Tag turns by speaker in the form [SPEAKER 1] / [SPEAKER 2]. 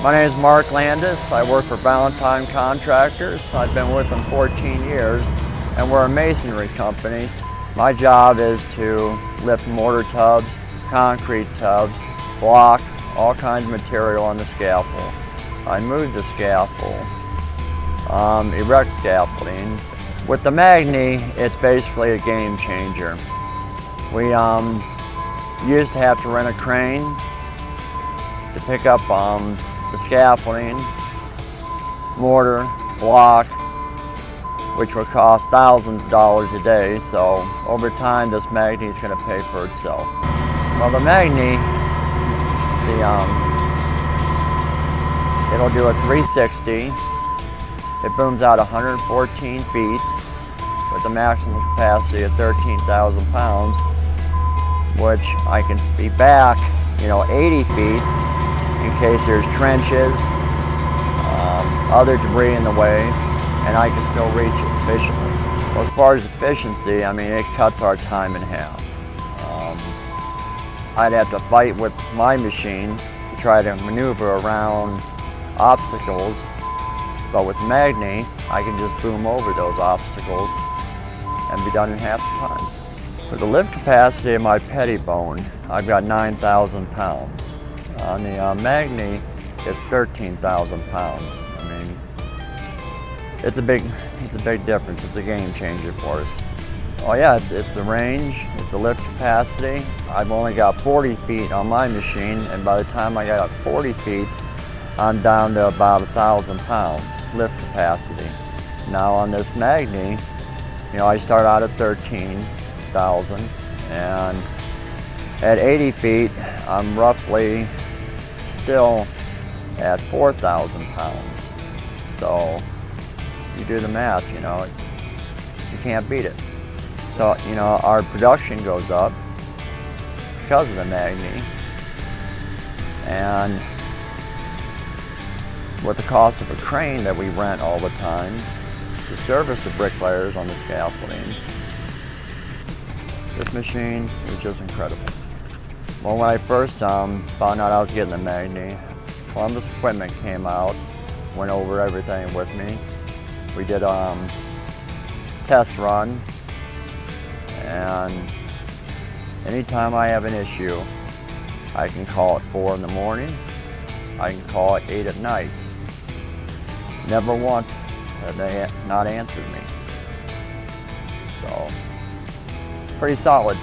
[SPEAKER 1] My name is Mark Landis. I work for Valentine Contractors. I've been with them 14 years, and we're a masonry company. My job is to lift mortar tubs, concrete tubs, block, all kinds of material on the scaffold. I move the scaffold, erect scaffolding. With the Magni, it's basically a game changer. We used to have to rent a crane to pick up the scaffolding, mortar, block, which would cost thousands of dollars a day. So over time, this Magni is going to pay for itself. Well, the Magni, it'll do a 360. It booms out 114 feet with a maximum capacity of 13,000 pounds, which I can be back, 80 feet in case there's trenches, other debris in the way, and I can still reach it efficiently. Well, as far as efficiency, it cuts our time in half. I'd have to fight with my machine to try to maneuver around obstacles, but with Magni, I can just boom over those obstacles and be done in half the time. For the lift capacity of my pettibone, I've got 9,000 pounds. On the Magni, it's 13,000 pounds. It's a big difference. It's a game changer for us. Oh yeah, it's the range, it's the lift capacity. I've only got 40 feet on my machine, and by the time I got up 40 feet, I'm down to about 1,000 pounds lift capacity. Now on this Magni, I start out at 13,000, and at 80 feet, I'm roughly still at 4,000 pounds. So you do the math, you can't beat it. So, our production goes up because of the Magni, and with the cost of a crane that we rent all the time to service the bricklayers on the scaffolding, this machine is just incredible. Well, when I first found out I was getting the Magni, Columbus Equipment came out, went over everything with me. We did a test run, and anytime I have an issue, I can call at 4 in the morning, I can call at 8 at night. Never once have they not answered me. So, pretty solid.